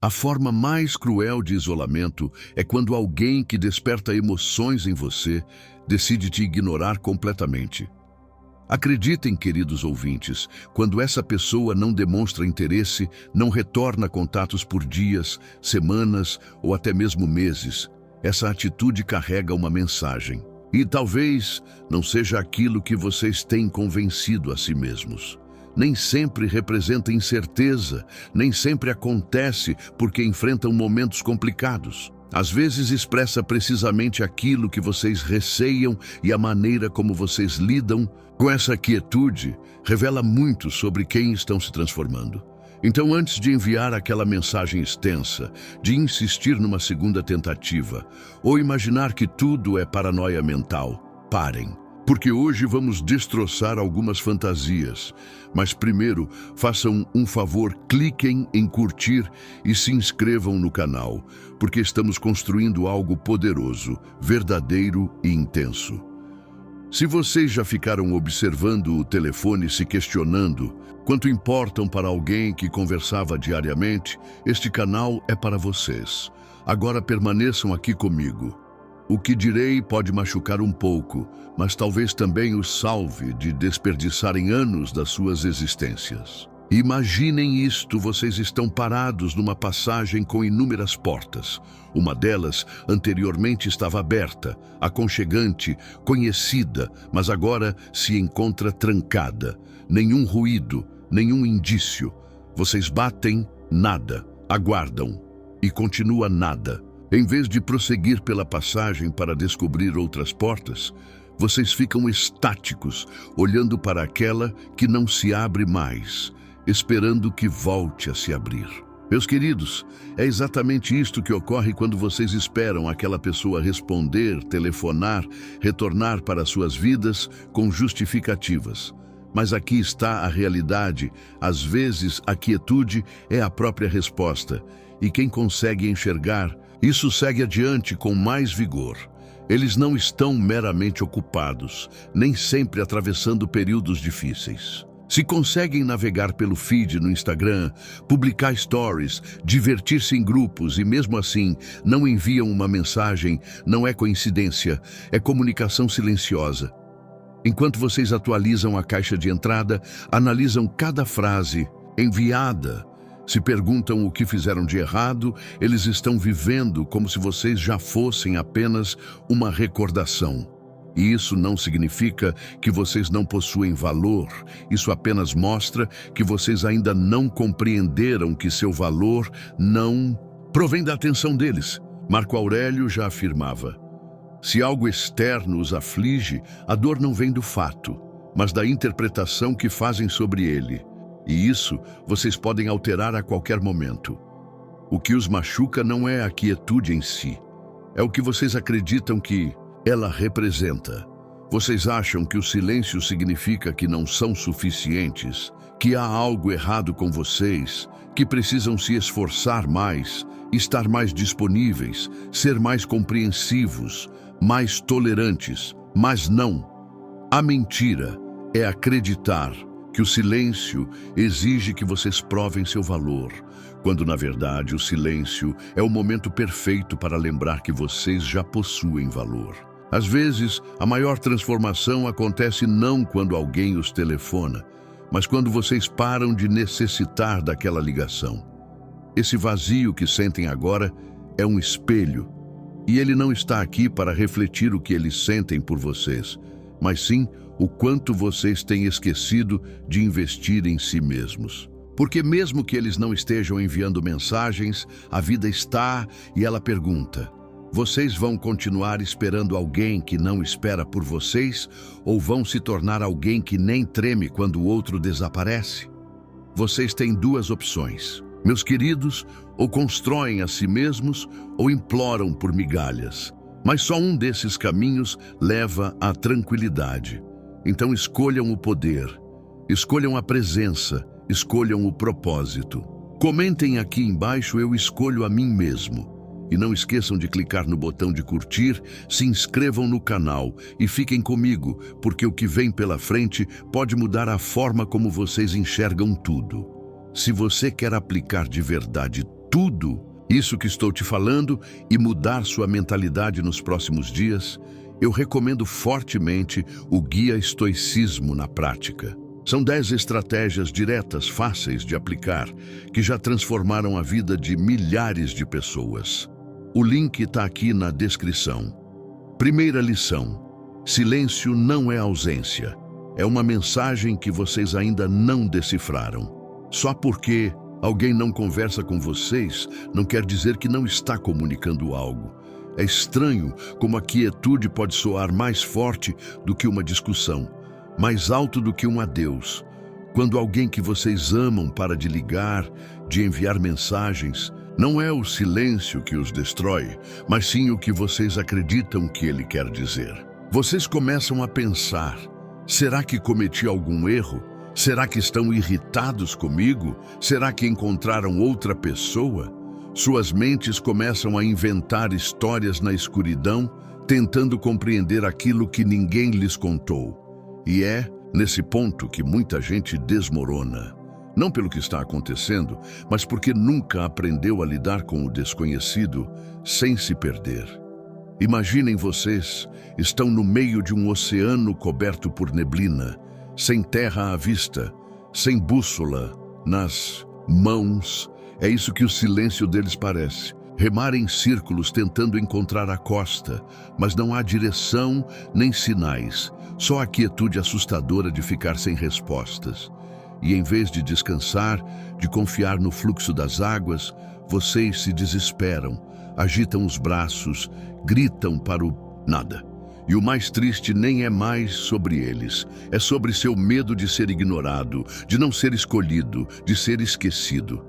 A forma mais cruel de isolamento é quando alguém que desperta emoções em você decide te ignorar completamente. Acreditem, queridos ouvintes, quando essa pessoa não demonstra interesse, não retorna contatos por dias, semanas ou até mesmo meses, essa atitude carrega uma mensagem. E talvez não seja aquilo que vocês têm convencido a si mesmos. Nem sempre representa incerteza, nem sempre acontece porque enfrentam momentos complicados. Às vezes expressa precisamente aquilo que vocês receiam e a maneira como vocês lidam com essa quietude revela muito sobre quem estão se transformando. Então, antes de enviar aquela mensagem extensa, de insistir numa segunda tentativa, ou imaginar que tudo é paranoia mental, parem. Porque hoje vamos destroçar algumas fantasias. Mas primeiro, façam um favor, cliquem em curtir e se inscrevam no canal, porque estamos construindo algo poderoso, verdadeiro e intenso. Se vocês já ficaram observando o telefone se questionando quanto importam para alguém que conversava diariamente, este canal é para vocês. Agora permaneçam aqui comigo. O que direi pode machucar um pouco, mas talvez também os salve de desperdiçarem anos das suas existências. Imaginem isto, vocês estão parados numa passagem com inúmeras portas. Uma delas anteriormente estava aberta, aconchegante, conhecida, mas agora se encontra trancada. Nenhum ruído, nenhum indício. Vocês batem, nada, aguardam e continua nada. Em vez de prosseguir pela passagem para descobrir outras portas, vocês ficam estáticos, olhando para aquela que não se abre mais, esperando que volte a se abrir. Meus queridos, é exatamente isto que ocorre quando vocês esperam aquela pessoa responder, telefonar, retornar para suas vidas com justificativas. Mas aqui está a realidade. Às vezes, a quietude é a própria resposta, e quem consegue enxergar isso segue adiante com mais vigor. Eles não estão meramente ocupados, nem sempre atravessando períodos difíceis. Se conseguem navegar pelo feed no Instagram, publicar stories, divertir-se em grupos e mesmo assim não enviam uma mensagem, não é coincidência, é comunicação silenciosa. Enquanto vocês atualizam a caixa de entrada, analisam cada frase enviada, se perguntam o que fizeram de errado, eles estão vivendo como se vocês já fossem apenas uma recordação. E isso não significa que vocês não possuem valor, isso apenas mostra que vocês ainda não compreenderam que seu valor não provém da atenção deles. Marco Aurélio já afirmava: se algo externo os aflige, a dor não vem do fato, mas da interpretação que fazem sobre ele. E isso vocês podem alterar a qualquer momento. O que os machuca não é a quietude em si, é o que vocês acreditam que ela representa. Vocês acham que o silêncio significa que não são suficientes, que há algo errado com vocês, que precisam se esforçar mais, estar mais disponíveis, ser mais compreensivos, mais tolerantes, mas não. A mentira é acreditar que o silêncio exige que vocês provem seu valor, quando na verdade o silêncio é o momento perfeito para lembrar que vocês já possuem valor. Às vezes, a maior transformação acontece não quando alguém os telefona, mas quando vocês param de necessitar daquela ligação. Esse vazio que sentem agora é um espelho, e ele não está aqui para refletir o que eles sentem por vocês, mas sim o quanto vocês têm esquecido de investir em si mesmos. Porque mesmo que eles não estejam enviando mensagens, a vida está e ela pergunta: vocês vão continuar esperando alguém que não espera por vocês ou vão se tornar alguém que nem treme quando o outro desaparece? Vocês têm duas opções. Meus queridos, ou constroem a si mesmos ou imploram por migalhas. Mas só um desses caminhos leva à tranquilidade. Então escolham o poder, escolham a presença, escolham o propósito. Comentem aqui embaixo: eu escolho a mim mesmo. E não esqueçam de clicar no botão de curtir, se inscrevam no canal e fiquem comigo, porque o que vem pela frente pode mudar a forma como vocês enxergam tudo. Se você quer aplicar de verdade tudo isso que estou te falando e mudar sua mentalidade nos próximos dias, eu recomendo fortemente o Guia Estoicismo na Prática. São 10 estratégias diretas, fáceis de aplicar, que já transformaram a vida de milhares de pessoas. O link está aqui na descrição. Primeira lição: silêncio não é ausência. É uma mensagem que vocês ainda não decifraram. Só porque alguém não conversa com vocês, não quer dizer que não está comunicando algo. É estranho como a quietude pode soar mais forte do que uma discussão, mais alto do que um adeus. Quando alguém que vocês amam para de ligar, de enviar mensagens, não é o silêncio que os destrói, mas sim o que vocês acreditam que ele quer dizer. Vocês começam a pensar: será que cometi algum erro? Será que estão irritados comigo? Será que encontraram outra pessoa? Suas mentes começam a inventar histórias na escuridão, tentando compreender aquilo que ninguém lhes contou. E é nesse ponto que muita gente desmorona. Não pelo que está acontecendo, mas porque nunca aprendeu a lidar com o desconhecido sem se perder. Imaginem vocês, estão no meio de um oceano coberto por neblina, sem terra à vista, sem bússola nas mãos. É isso que o silêncio deles parece. Remar em círculos tentando encontrar a costa, mas não há direção nem sinais, só a quietude assustadora de ficar sem respostas. E em vez de descansar, de confiar no fluxo das águas, vocês se desesperam, agitam os braços, gritam para o nada. E o mais triste nem é mais sobre eles, é sobre seu medo de ser ignorado, de não ser escolhido, de ser esquecido.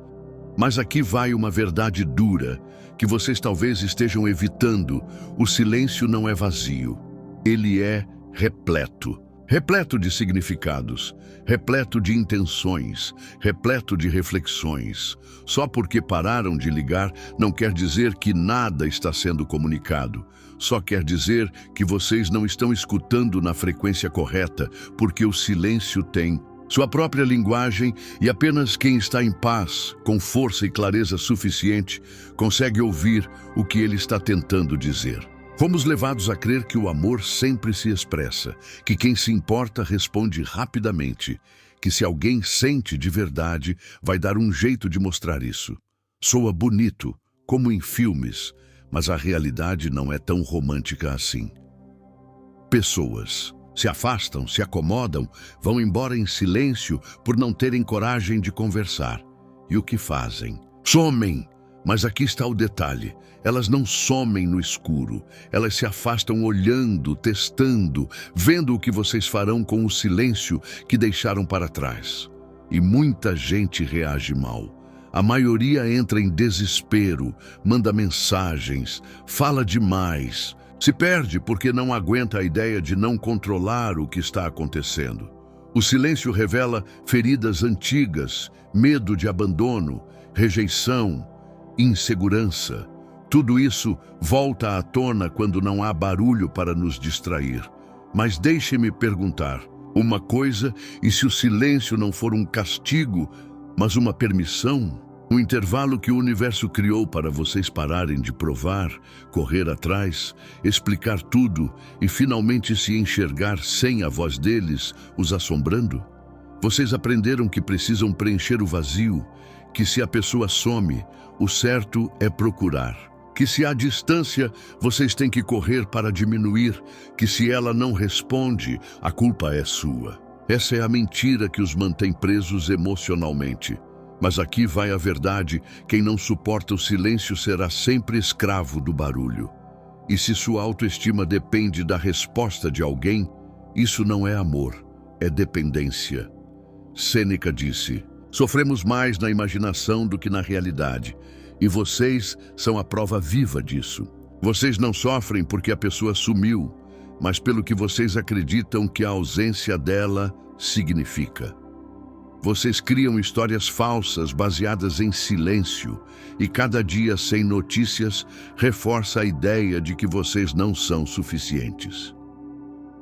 Mas aqui vai uma verdade dura, que vocês talvez estejam evitando: o silêncio não é vazio, ele é repleto. Repleto de significados, repleto de intenções, repleto de reflexões. Só porque pararam de ligar não quer dizer que nada está sendo comunicado. Só quer dizer que vocês não estão escutando na frequência correta, porque o silêncio tem sua própria linguagem e apenas quem está em paz, com força e clareza suficiente, consegue ouvir o que ele está tentando dizer. Fomos levados a crer que o amor sempre se expressa, que quem se importa responde rapidamente, que se alguém sente de verdade, vai dar um jeito de mostrar isso. Soa bonito, como em filmes, mas a realidade não é tão romântica assim. Pessoas se afastam, se acomodam, vão embora em silêncio por não terem coragem de conversar. E o que fazem? Somem! Mas aqui está o detalhe: elas não somem no escuro, elas se afastam olhando, testando, vendo o que vocês farão com o silêncio que deixaram para trás. E muita gente reage mal. A maioria entra em desespero, manda mensagens, fala demais, se perde porque não aguenta a ideia de não controlar o que está acontecendo. O silêncio revela feridas antigas, medo de abandono, rejeição, insegurança. Tudo isso volta à tona quando não há barulho para nos distrair. Mas deixe-me perguntar uma coisa: e se o silêncio não for um castigo, mas uma permissão? Um intervalo que o universo criou para vocês pararem de provar, correr atrás, explicar tudo e finalmente se enxergar sem a voz deles os assombrando? Vocês aprenderam que precisam preencher o vazio, que se a pessoa some, o certo é procurar. Que se há distância, vocês têm que correr para diminuir, que se ela não responde, a culpa é sua. Essa é a mentira que os mantém presos emocionalmente. Mas aqui vai a verdade: quem não suporta o silêncio será sempre escravo do barulho. E se sua autoestima depende da resposta de alguém, isso não é amor, é dependência. Sêneca disse: sofremos mais na imaginação do que na realidade, e vocês são a prova viva disso. Vocês não sofrem porque a pessoa sumiu, mas pelo que vocês acreditam que a ausência dela significa. Vocês criam histórias falsas baseadas em silêncio, e cada dia sem notícias reforça a ideia de que vocês não são suficientes.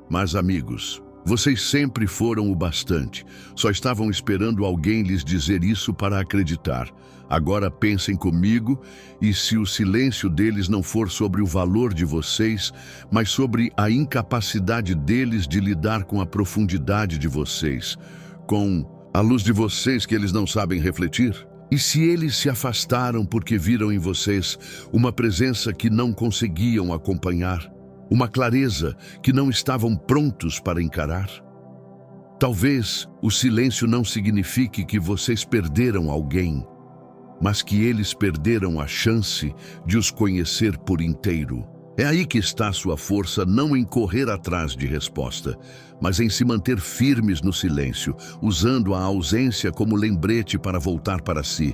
Mas, amigos, Vocês sempre foram o bastante. Só estavam esperando alguém lhes dizer isso para acreditar. Agora pensem comigo, e se o silêncio deles não for sobre o valor de vocês, mas sobre a incapacidade deles de lidar com a profundidade de vocês, com a luz de vocês que eles não sabem refletir? E se eles se afastaram porque viram em vocês uma presença que não conseguiam acompanhar? Uma clareza que não estavam prontos para encarar? Talvez o silêncio não signifique que vocês perderam alguém, mas que eles perderam a chance de os conhecer por inteiro. É aí que está sua força, não em correr atrás de resposta, mas em se manter firmes no silêncio, usando a ausência como lembrete para voltar para si,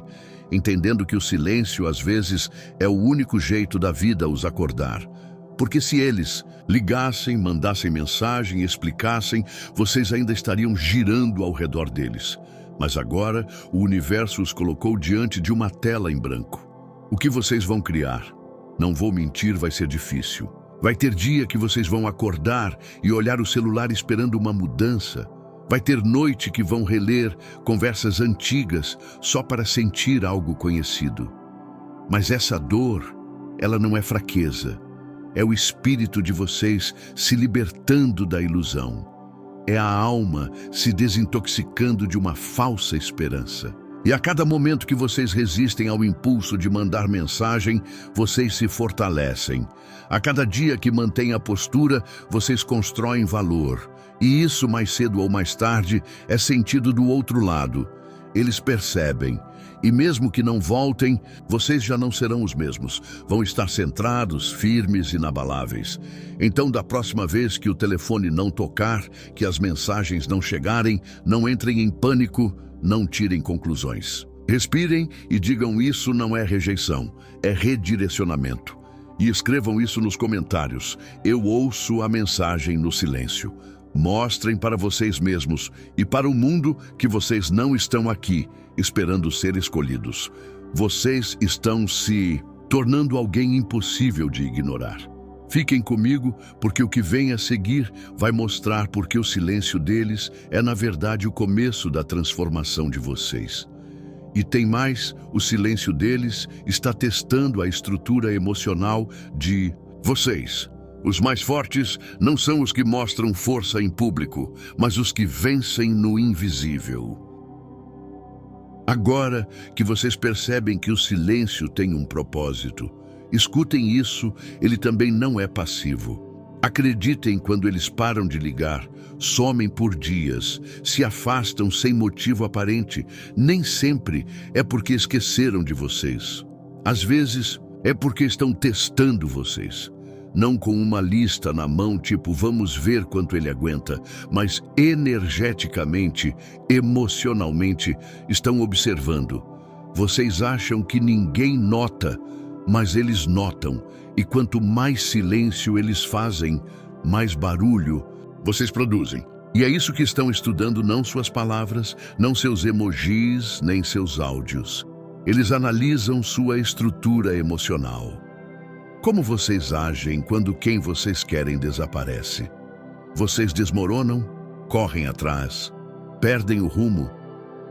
entendendo que o silêncio, às vezes, é o único jeito da vida os acordar. Porque se eles ligassem, mandassem mensagem, explicassem, vocês ainda estariam girando ao redor deles. Mas agora, o universo os colocou diante de uma tela em branco. O que vocês vão criar? Não vou mentir, vai ser difícil. Vai ter dia que vocês vão acordar e olhar o celular esperando uma mudança. Vai ter noite que vão reler conversas antigas só para sentir algo conhecido. Mas essa dor, ela não é fraqueza. É o espírito de vocês se libertando da ilusão. É a alma se desintoxicando de uma falsa esperança. E a cada momento que vocês resistem ao impulso de mandar mensagem, vocês se fortalecem. A cada dia que mantêm a postura, vocês constroem valor. E isso, mais cedo ou mais tarde, é sentido do outro lado. Eles percebem. E mesmo que não voltem, vocês já não serão os mesmos. Vão estar centrados, firmes e inabaláveis. Então, da próxima vez que o telefone não tocar, que as mensagens não chegarem, não entrem em pânico, não tirem conclusões. Respirem e digam: isso não é rejeição, é redirecionamento. E escrevam isso nos comentários. Eu ouço a mensagem no silêncio. Mostrem para vocês mesmos e para o mundo que vocês não estão aqui esperando ser escolhidos. Vocês estão se tornando alguém impossível de ignorar. Fiquem comigo, porque o que vem a seguir vai mostrar porque o silêncio deles é, na verdade, o começo da transformação de vocês. E tem mais, o silêncio deles está testando a estrutura emocional de vocês. Os mais fortes não são os que mostram força em público, mas os que vencem no invisível. Agora que vocês percebem que o silêncio tem um propósito, escutem isso, ele também não é passivo. Acreditem quando eles param de ligar, somem por dias, se afastam sem motivo aparente. Nem sempre é porque esqueceram de vocês. Às vezes é porque estão testando vocês. Não com uma lista na mão, tipo, vamos ver quanto ele aguenta, mas energeticamente, emocionalmente, estão observando. Vocês acham que ninguém nota, mas eles notam, e quanto mais silêncio eles fazem, mais barulho vocês produzem. E é isso que estão estudando, não suas palavras, não seus emojis, nem seus áudios. Eles analisam sua estrutura emocional. Como vocês agem quando quem vocês querem desaparece? Vocês desmoronam, correm atrás, perdem o rumo.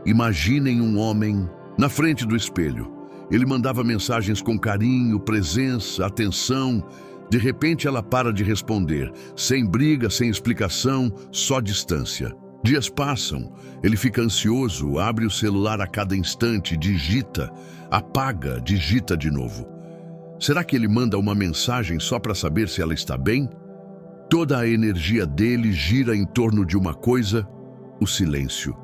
Imaginem um homem na frente do espelho. Ele mandava mensagens com carinho, presença, atenção. De repente ela para de responder, sem briga, sem explicação, só distância. Dias passam, ele fica ansioso, abre o celular a cada instante, digita, apaga, digita de novo. Será que ele manda uma mensagem só para saber se ela está bem? Toda a energia dele gira em torno de uma coisa: o silêncio.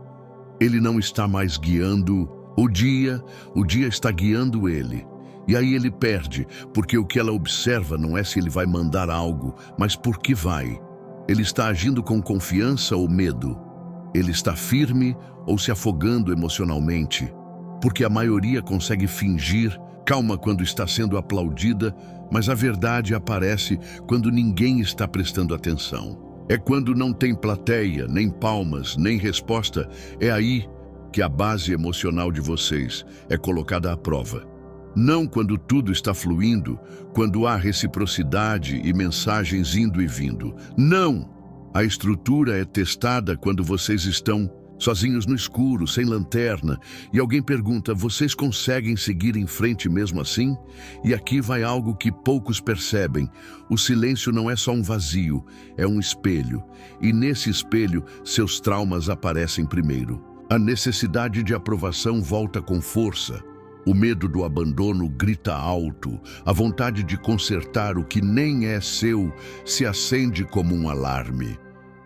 Ele não está mais guiando o dia está guiando ele. E aí ele perde, porque o que ela observa não é se ele vai mandar algo, mas por que vai. Ele está agindo com confiança ou medo? Ele está firme ou se afogando emocionalmente? Porque a maioria consegue fingir calma quando está sendo aplaudida, mas a verdade aparece quando ninguém está prestando atenção. É quando não tem plateia, nem palmas, nem resposta. É aí que a base emocional de vocês é colocada à prova. Não quando tudo está fluindo, quando há reciprocidade e mensagens indo e vindo. Não! A estrutura é testada quando vocês estão sozinhos no escuro, sem lanterna, e alguém pergunta: vocês conseguem seguir em frente mesmo assim? E aqui vai algo que poucos percebem. O silêncio não é só um vazio, é um espelho. E nesse espelho, seus traumas aparecem primeiro. A necessidade de aprovação volta com força. O medo do abandono grita alto. A vontade de consertar o que nem é seu se acende como um alarme.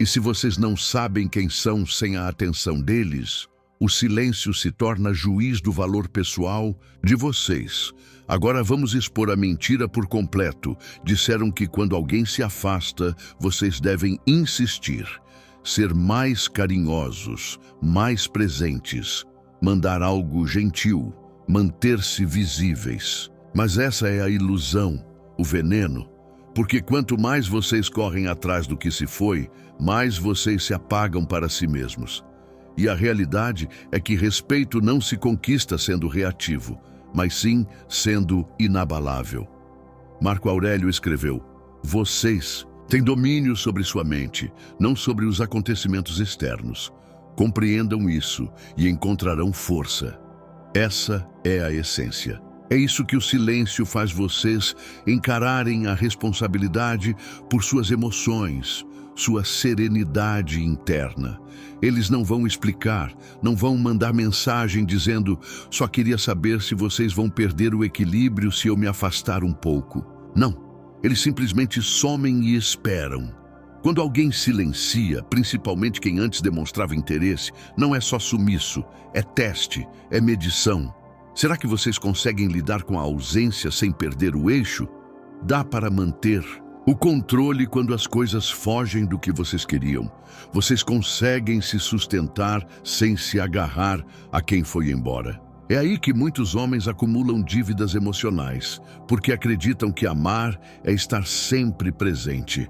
E se vocês não sabem quem são sem a atenção deles, o silêncio se torna juiz do valor pessoal de vocês. Agora vamos expor a mentira por completo. Disseram que quando alguém se afasta, vocês devem insistir, ser mais carinhosos, mais presentes, mandar algo gentil, manter-se visíveis. Mas essa é a ilusão, o veneno. Porque quanto mais vocês correm atrás do que se foi, mais vocês se apagam para si mesmos. E a realidade é que respeito não se conquista sendo reativo, mas sim sendo inabalável. Marco Aurélio escreveu: vocês têm domínio sobre sua mente, não sobre os acontecimentos externos. Compreendam isso e encontrarão força. Essa é a essência. É isso que o silêncio faz vocês encararem a responsabilidade por suas emoções, sua serenidade interna. Eles não vão explicar, não vão mandar mensagem dizendo: só queria saber se vocês vão perder o equilíbrio se eu me afastar um pouco. Não, eles simplesmente somem e esperam. Quando alguém silencia, principalmente quem antes demonstrava interesse, não é só sumiço, é teste, é medição. Será que vocês conseguem lidar com a ausência sem perder o eixo? Dá para manter o controle quando as coisas fogem do que vocês queriam. Vocês conseguem se sustentar sem se agarrar a quem foi embora. É aí que muitos homens acumulam dívidas emocionais, porque acreditam que amar é estar sempre presente.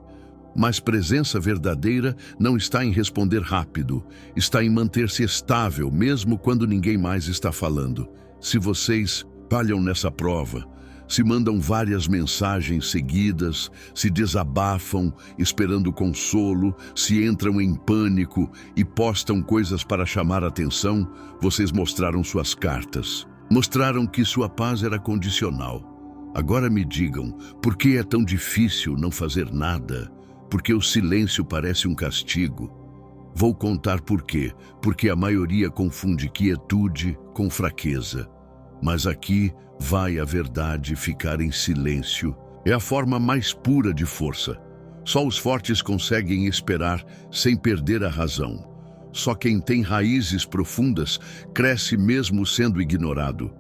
Mas presença verdadeira não está em responder rápido, está em manter-se estável mesmo quando ninguém mais está falando. Se vocês falham nessa prova, se mandam várias mensagens seguidas, se desabafam esperando consolo, se entram em pânico e postam coisas para chamar atenção, vocês mostraram suas cartas. Mostraram que sua paz era condicional. Agora me digam, por que é tão difícil não fazer nada? Porque o silêncio parece um castigo. Vou contar por quê. Porque a maioria confunde quietude com fraqueza. Mas aqui vai a verdade: ficar em silêncio é a forma mais pura de força. Só os fortes conseguem esperar sem perder a razão. Só quem tem raízes profundas cresce mesmo sendo ignorado.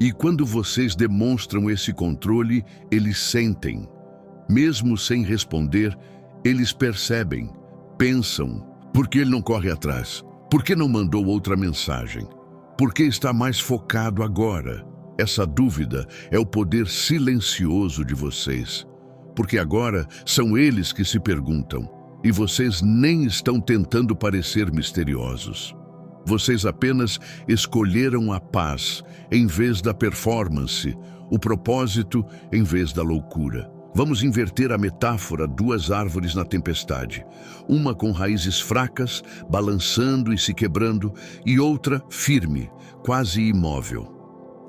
E quando vocês demonstram esse controle, eles sentem. Mesmo sem responder, eles percebem, pensam. Por que ele não corre atrás? Por que não mandou outra mensagem? Por que está mais focado agora? Essa dúvida é o poder silencioso de vocês. Porque agora são eles que se perguntam, e vocês nem estão tentando parecer misteriosos. Vocês apenas escolheram a paz em vez da performance, o propósito em vez da loucura. Vamos inverter a metáfora: duas árvores na tempestade. Uma com raízes fracas, balançando e se quebrando, e outra firme, quase imóvel.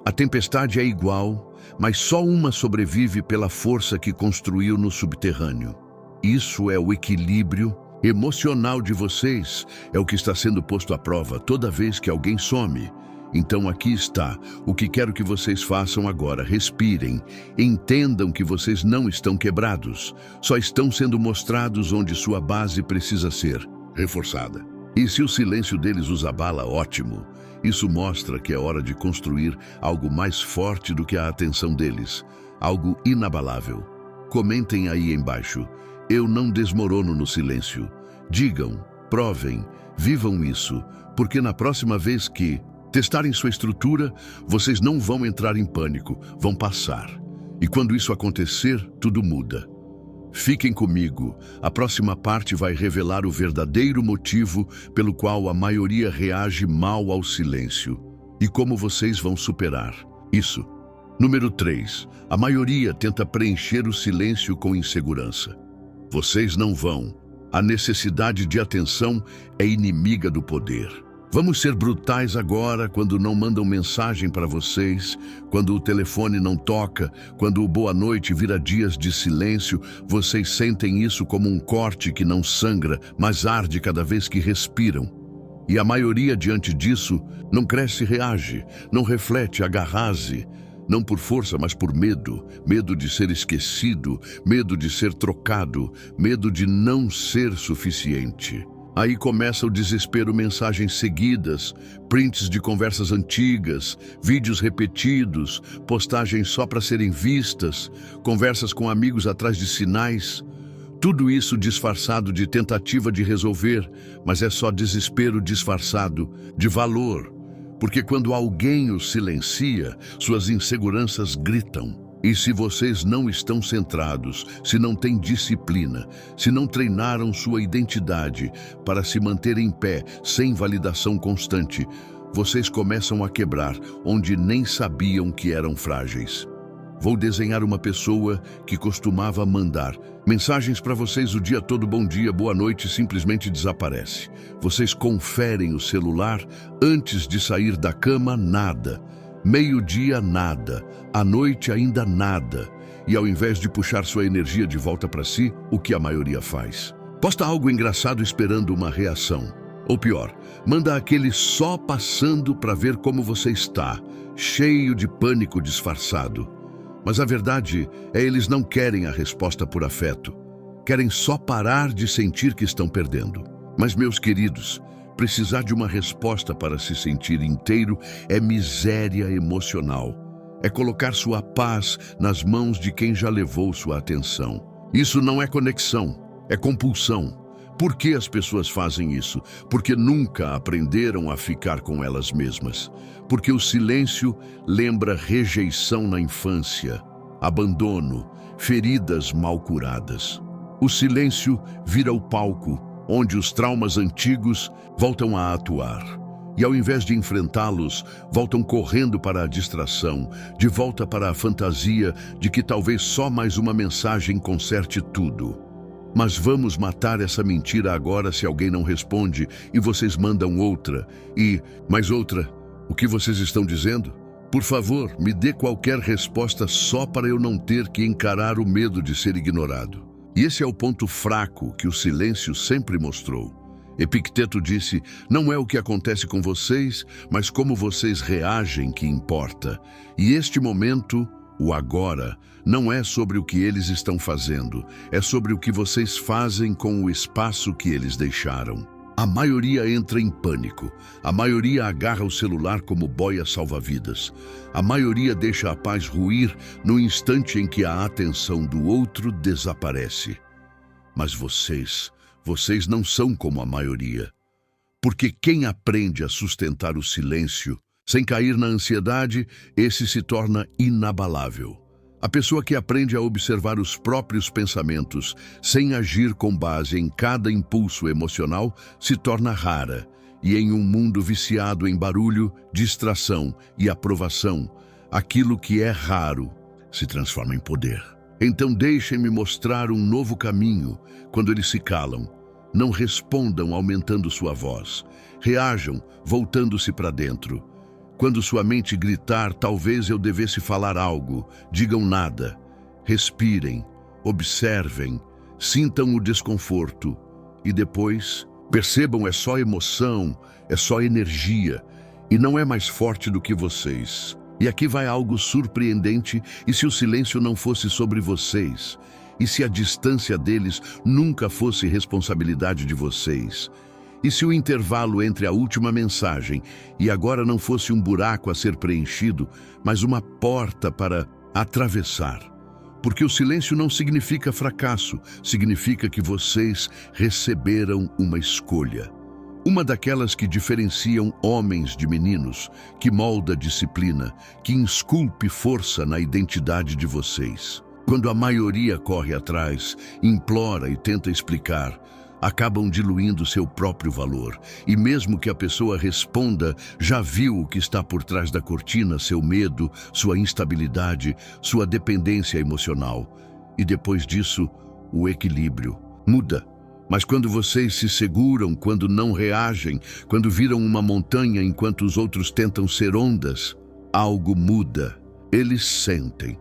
A tempestade é igual, mas só uma sobrevive pela força que construiu no subterrâneo. Isso é o equilíbrio emocional de vocês, é o que está sendo posto à prova toda vez que alguém some. Então aqui está o que quero que vocês façam agora: respirem, entendam que vocês não estão quebrados, só estão sendo mostrados onde sua base precisa ser reforçada. E se o silêncio deles os abala, ótimo. Isso mostra que é hora de construir algo mais forte do que a atenção deles, algo inabalável. Comentem aí embaixo: eu não desmorono no silêncio. Digam, provem, vivam isso, porque na próxima vez que testarem sua estrutura, vocês não vão entrar em pânico, vão passar. E quando isso acontecer, tudo muda. Fiquem comigo, a próxima parte vai revelar o verdadeiro motivo pelo qual a maioria reage mal ao silêncio e como vocês vão superar isso. Número 3. A maioria tenta preencher o silêncio com insegurança. Vocês não vão. A necessidade de atenção é inimiga do poder. Vamos ser brutais agora quando não mandam mensagem para vocês, quando o telefone não toca, quando o boa noite vira dias de silêncio, vocês sentem isso como um corte que não sangra, mas arde cada vez que respiram. E a maioria diante disso não cresce e reage, não reflete, agarra-se, não por força, mas por medo. Medo de ser esquecido, medo de ser trocado, medo de não ser suficiente. Aí começa o desespero, mensagens seguidas, prints de conversas antigas, vídeos repetidos, postagens só para serem vistas, conversas com amigos atrás de sinais. Tudo isso disfarçado de tentativa de resolver, mas é só desespero disfarçado de valor. Porque quando alguém o silencia, suas inseguranças gritam. E se vocês não estão centrados, se não têm disciplina, se não treinaram sua identidade para se manter em pé sem validação constante, vocês começam a quebrar onde nem sabiam que eram frágeis. Vou desenhar uma pessoa que costumava mandar mensagens para vocês o dia todo, bom dia, boa noite, simplesmente desaparece. Vocês conferem o celular antes de sair da cama, nada. Meio-dia, nada. À noite, ainda nada. E ao invés de puxar sua energia de volta para si, o que a maioria faz? Posta algo engraçado esperando uma reação. Ou pior, manda aquele só passando para ver como você está, cheio de pânico disfarçado. Mas a verdade é eles não querem a resposta por afeto. Querem só parar de sentir que estão perdendo. Mas, meus queridos, precisar de uma resposta para se sentir inteiro é miséria emocional. É colocar sua paz nas mãos de quem já levou sua atenção. Isso não é conexão, é compulsão. Por que as pessoas fazem isso? Porque nunca aprenderam a ficar com elas mesmas. Porque o silêncio lembra rejeição na infância, abandono, feridas mal curadas. O silêncio vira o palco onde os traumas antigos voltam a atuar. E ao invés de enfrentá-los, voltam correndo para a distração, de volta para a fantasia de que talvez só mais uma mensagem conserte tudo. Mas vamos matar essa mentira agora se alguém não responde e vocês mandam outra. E, mais outra, o que vocês estão dizendo? Por favor, me dê qualquer resposta só para eu não ter que encarar o medo de ser ignorado. E esse é o ponto fraco que o silêncio sempre mostrou. Epicteto disse, não é o que acontece com vocês, mas como vocês reagem que importa. E este momento, o agora, não é sobre o que eles estão fazendo, é sobre o que vocês fazem com o espaço que eles deixaram. A maioria entra em pânico, a maioria agarra o celular como boia salva-vidas, a maioria deixa a paz ruir no instante em que a atenção do outro desaparece. Mas vocês não são como a maioria, porque quem aprende a sustentar o silêncio, sem cair na ansiedade, esse se torna inabalável. A pessoa que aprende a observar os próprios pensamentos, sem agir com base em cada impulso emocional, se torna rara. E em um mundo viciado em barulho, distração e aprovação, aquilo que é raro se transforma em poder. Então deixem-me mostrar um novo caminho. Quando eles se calam, não respondam aumentando sua voz. Reajam, voltando-se para dentro. Quando sua mente gritar, talvez eu devesse falar algo, digam nada. Respirem, observem, sintam o desconforto e depois percebam, é só emoção, é só energia e não é mais forte do que vocês. E aqui vai algo surpreendente, e se o silêncio não fosse sobre vocês? E se a distância deles nunca fosse responsabilidade de vocês? E se o intervalo entre a última mensagem e agora não fosse um buraco a ser preenchido, mas uma porta para atravessar? Porque o silêncio não significa fracasso, significa que vocês receberam uma escolha. Uma daquelas que diferenciam homens de meninos, que molda disciplina, que esculpe força na identidade de vocês. Quando a maioria corre atrás, implora e tenta explicar, acabam diluindo seu próprio valor. E mesmo que a pessoa responda, já viu o que está por trás da cortina, seu medo, sua instabilidade, sua dependência emocional. E depois disso, o equilíbrio muda. Mas quando vocês se seguram, quando não reagem, quando viram uma montanha enquanto os outros tentam ser ondas, algo muda. Eles sentem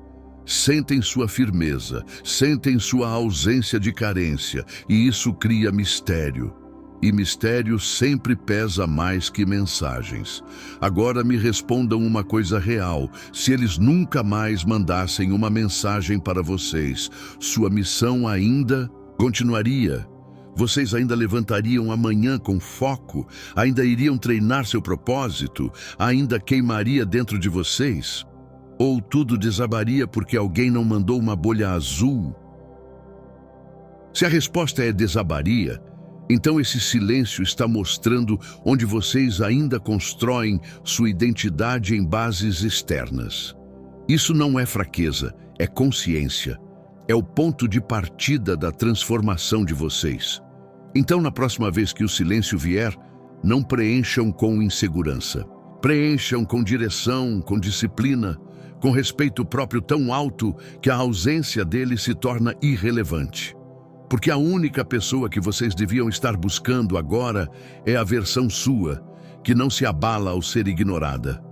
sua firmeza, sentem sua ausência de carência, e isso cria mistério. E mistério sempre pesa mais que mensagens. Agora me respondam uma coisa real: se eles nunca mais mandassem uma mensagem para vocês, sua missão ainda continuaria? Vocês ainda levantariam amanhã com foco? Ainda iriam treinar seu propósito? Ainda queimaria dentro de vocês? Ou tudo desabaria porque alguém não mandou uma bolha azul? Se a resposta é desabaria, então esse silêncio está mostrando onde vocês ainda constroem sua identidade em bases externas. Isso não é fraqueza, é consciência. É o ponto de partida da transformação de vocês. Então, na próxima vez que o silêncio vier, não preencham com insegurança. Preencham com direção, com disciplina, com respeito próprio tão alto que a ausência dele se torna irrelevante. Porque a única pessoa que vocês deviam estar buscando agora é a versão sua, que não se abala ao ser ignorada.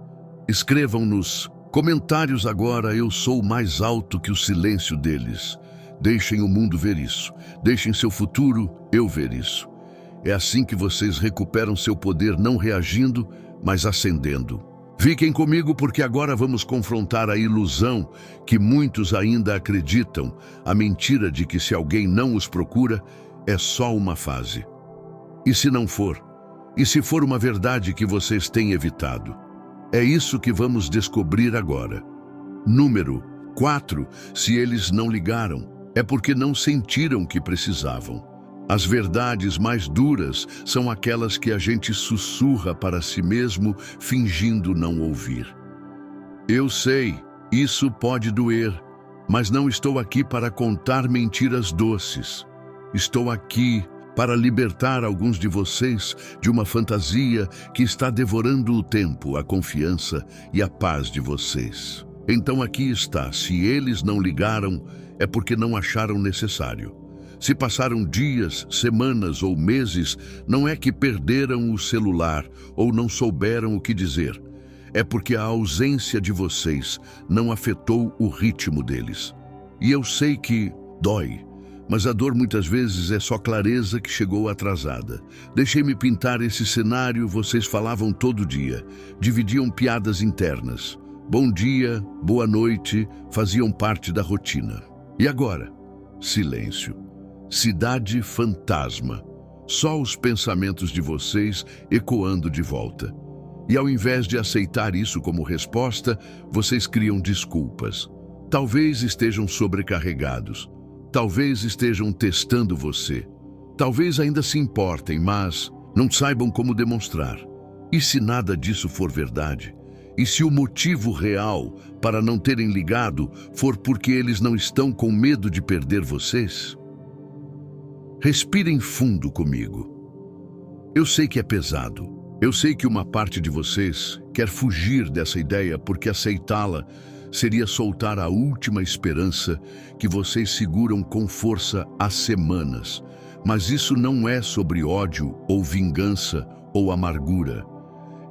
Escrevam nos comentários agora: eu sou mais alto que o silêncio deles. Deixem o mundo ver isso. Deixem seu futuro eu ver isso. É assim que vocês recuperam seu poder, não reagindo, mas ascendendo. Fiquem comigo, porque agora vamos confrontar a ilusão que muitos ainda acreditam, a mentira de que se alguém não os procura, é só uma fase. E se não for? E se for uma verdade que vocês têm evitado? É isso que vamos descobrir agora. Número 4. Se eles não ligaram, é porque não sentiram que precisavam. As verdades mais duras são aquelas que a gente sussurra para si mesmo, fingindo não ouvir. Eu sei, isso pode doer, mas não estou aqui para contar mentiras doces. Estou aqui para libertar alguns de vocês de uma fantasia que está devorando o tempo, a confiança e a paz de vocês. Então aqui está: se eles não ligaram, é porque não acharam necessário. Se passaram dias, semanas ou meses, não é que perderam o celular ou não souberam o que dizer. É porque a ausência de vocês não afetou o ritmo deles. E eu sei que dói, mas a dor muitas vezes é só clareza que chegou atrasada. Deixei-me pintar esse cenário: vocês falavam todo dia, dividiam piadas internas. Bom dia, boa noite, faziam parte da rotina. E agora? Silêncio. Cidade fantasma. Só os pensamentos de vocês ecoando de volta. E ao invés de aceitar isso como resposta, vocês criam desculpas. Talvez estejam sobrecarregados. Talvez estejam testando você. Talvez ainda se importem, mas não saibam como demonstrar. E se nada disso for verdade? E se o motivo real para não terem ligado for porque eles não estão com medo de perder vocês? Respirem fundo comigo. Eu sei que é pesado. Eu sei que uma parte de vocês quer fugir dessa ideia porque aceitá-la seria soltar a última esperança que vocês seguram com força há semanas. Mas isso não é sobre ódio ou vingança ou amargura.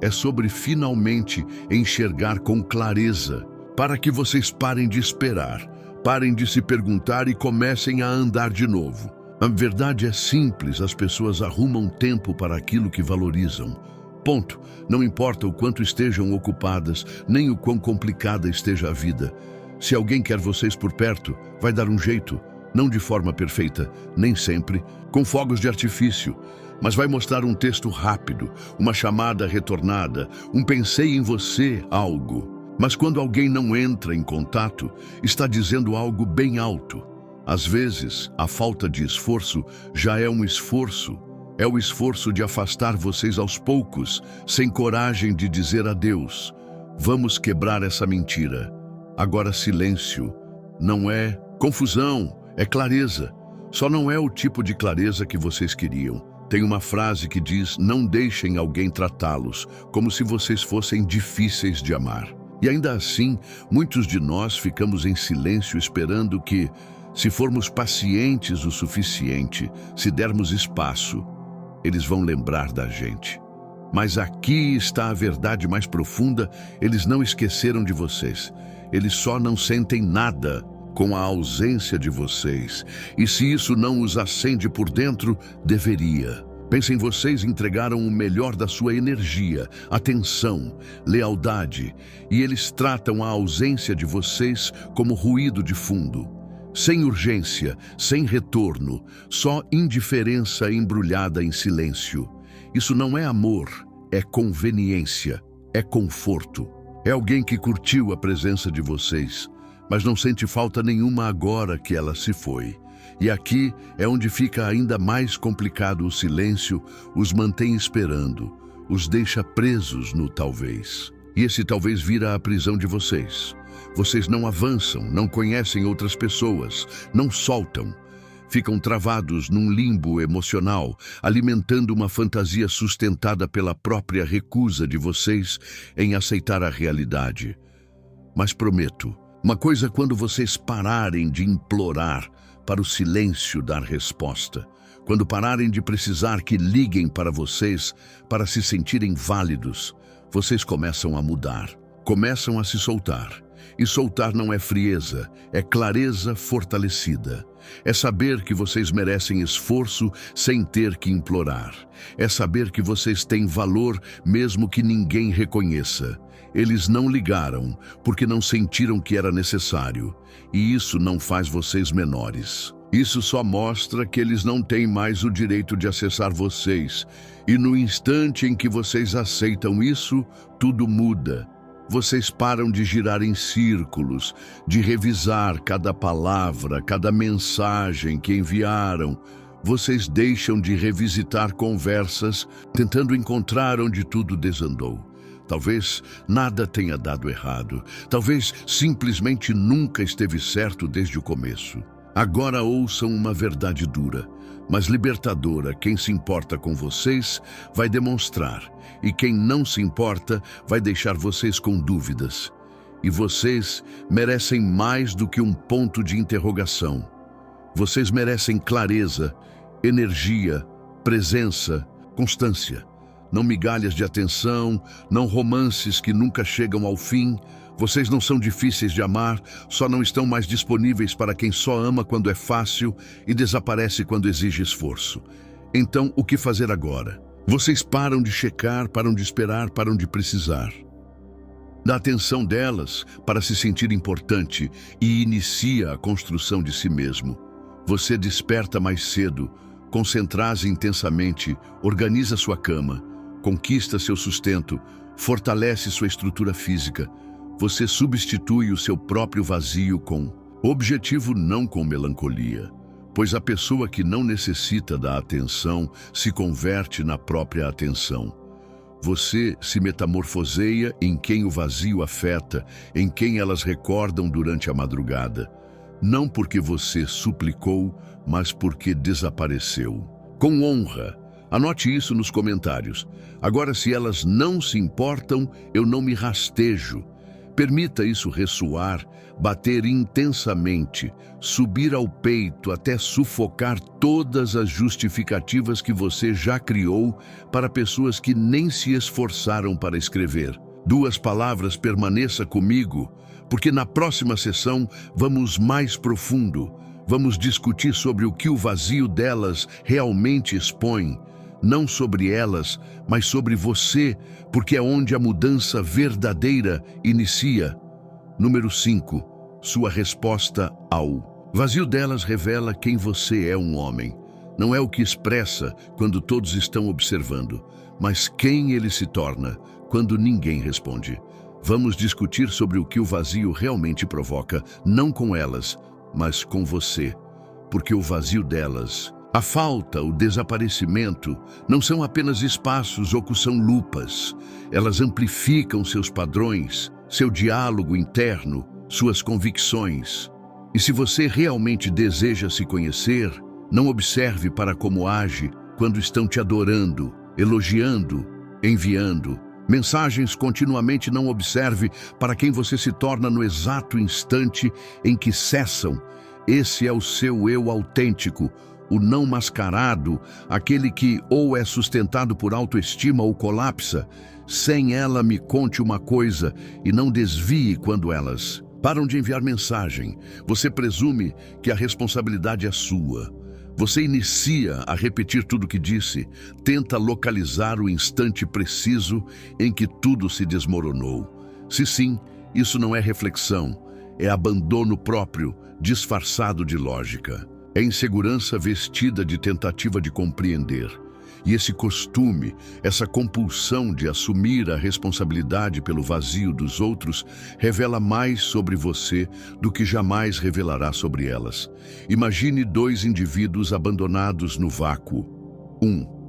É sobre finalmente enxergar com clareza, para que vocês parem de esperar, parem de se perguntar e comecem a andar de novo. A verdade é simples: as pessoas arrumam tempo para aquilo que valorizam. Ponto. Não importa o quanto estejam ocupadas, nem o quão complicada esteja a vida. Se alguém quer vocês por perto, vai dar um jeito, não de forma perfeita, nem sempre, com fogos de artifício, mas vai mostrar um texto rápido, uma chamada retornada, um pensei em você, algo. Mas quando alguém não entra em contato, está dizendo algo bem alto. Às vezes, a falta de esforço já é um esforço. É o esforço de afastar vocês aos poucos, sem coragem de dizer adeus. Vamos quebrar essa mentira. Agora silêncio. Não é confusão, é clareza. Só não é o tipo de clareza que vocês queriam. Tem uma frase que diz: não deixem alguém tratá-los como se vocês fossem difíceis de amar. E ainda assim, muitos de nós ficamos em silêncio esperando que Se formos pacientes o suficiente, se dermos espaço, eles vão lembrar da gente. Mas aqui está a verdade mais profunda: eles não esqueceram de vocês. Eles só não sentem nada com a ausência de vocês. E se isso não os acende por dentro, deveria. Pensem, vocês entregaram o melhor da sua energia, atenção, lealdade, e eles tratam a ausência de vocês como ruído de fundo. Sem urgência, sem retorno, só indiferença embrulhada em silêncio. Isso não é amor, é conveniência, é conforto. É alguém que curtiu a presença de vocês, mas não sente falta nenhuma agora que ela se foi. E aqui é onde fica ainda mais complicado. O silêncio os mantém esperando, os deixa presos no talvez. E esse talvez vira a prisão de vocês. Vocês não avançam, não conhecem outras pessoas, não soltam. Ficam travados num limbo emocional, alimentando uma fantasia sustentada pela própria recusa de vocês em aceitar a realidade. Mas prometo, uma coisa: quando vocês pararem de implorar para o silêncio dar resposta, quando pararem de precisar que liguem para vocês para se sentirem válidos, vocês começam a mudar, começam a se soltar. E soltar não é frieza, é clareza fortalecida. É saber que vocês merecem esforço sem ter que implorar. É saber que vocês têm valor mesmo que ninguém reconheça. Eles não ligaram porque não sentiram que era necessário. E isso não faz vocês menores. Isso só mostra que eles não têm mais o direito de acessar vocês. E no instante em que vocês aceitam isso, tudo muda. Vocês param de girar em círculos, de revisar cada palavra, cada mensagem que enviaram. Vocês deixam de revisitar conversas, tentando encontrar onde tudo desandou. Talvez nada tenha dado errado. Talvez simplesmente nunca esteve certo desde o começo. Agora ouçam uma verdade dura, mas libertadora: quem se importa com vocês vai demonstrar, e quem não se importa vai deixar vocês com dúvidas. E vocês merecem mais do que um ponto de interrogação. Vocês merecem clareza, energia, presença, constância. Não migalhas de atenção, não romances que nunca chegam ao fim. Vocês não são difíceis de amar, só não estão mais disponíveis para quem só ama quando é fácil e desaparece quando exige esforço. Então, o que fazer agora? Vocês param de checar, param de esperar, param de precisar da atenção delas para se sentir importante e inicia a construção de si mesmo. Você desperta mais cedo, concentra-se intensamente, organiza sua cama, conquista seu sustento, fortalece sua estrutura física. Você substitui o seu próprio vazio com objetivo, não com melancolia, pois a pessoa que não necessita da atenção se converte na própria atenção. Você se metamorfoseia em quem o vazio afeta, em quem elas recordam durante a madrugada. Não porque você suplicou, mas porque desapareceu. Com honra, anote isso nos comentários. Agora, se elas não se importam, eu não me rastejo. Permita isso ressoar, bater intensamente, subir ao peito até sufocar todas as justificativas que você já criou para pessoas que nem se esforçaram para escrever. 2 palavras: permaneça comigo, porque na próxima sessão vamos mais profundo. Vamos discutir sobre o que o vazio delas realmente expõe. Não sobre elas, mas sobre você, porque é onde a mudança verdadeira inicia. Número 5. Sua resposta ao vazio delas revela quem você é, um homem. Não é o que expressa quando todos estão observando, mas quem ele se torna quando ninguém responde. Vamos discutir sobre o que o vazio realmente provoca, não com elas, mas com você, porque o vazio delas, a falta, o desaparecimento, não são apenas espaços ou são lupas. Elas amplificam seus padrões, seu diálogo interno, suas convicções. E se você realmente deseja se conhecer, não observe para como age quando estão te adorando, elogiando, enviando mensagens continuamente. Não observe para quem você se torna no exato instante em que cessam, Esse é o seu eu autêntico, o não mascarado, aquele que ou é sustentado por autoestima ou colapsa. Sem ela, me conte uma coisa e não desvie quando elas param de enviar mensagem. Você presume que a responsabilidade é sua. Você inicia a repetir tudo o que disse, tenta localizar o instante preciso em que tudo se desmoronou. Se sim, isso não é reflexão, é abandono próprio, disfarçado de lógica. É insegurança vestida de tentativa de compreender. E esse costume, essa compulsão de assumir a responsabilidade pelo vazio dos outros, revela mais sobre você do que jamais revelará sobre elas. Imagine dois indivíduos abandonados no vácuo.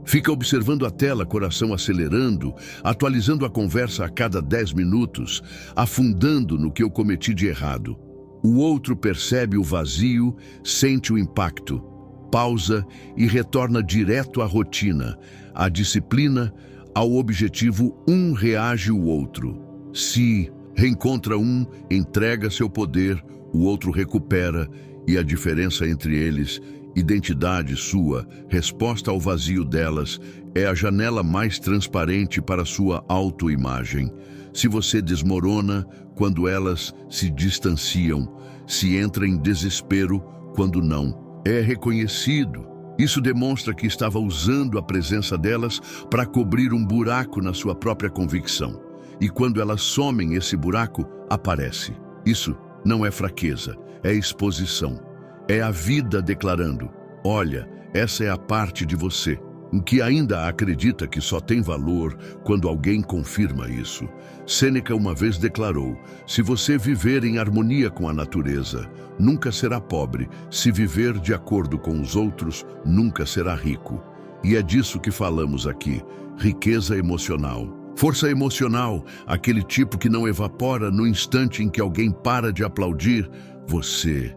Fica observando a tela, coração acelerando, atualizando a conversa a cada 10 minutos, afundando no que eu cometi de errado. O outro percebe o vazio, sente o impacto, pausa e retorna direto à rotina, à disciplina, ao objetivo. Um reage o outro. Se reencontra um, entrega seu poder, o outro recupera, e a diferença entre eles, identidade sua, resposta ao vazio delas, é a janela mais transparente para sua autoimagem. Se você desmorona quando elas se distanciam, se entra em desespero quando não é reconhecido. Isso demonstra que estava usando a presença delas para cobrir um buraco na sua própria convicção. E quando elas somem, esse buraco aparece. Isso não é fraqueza, é exposição. É a vida declarando: olha, essa é a parte de você, em que ainda acredita que só tem valor quando alguém confirma isso. Sêneca uma vez declarou: se você viver em harmonia com a natureza, nunca será pobre. Se viver de acordo com os outros, nunca será rico. E é disso que falamos aqui: riqueza emocional. Força emocional, aquele tipo que não evapora no instante em que alguém para de aplaudir você.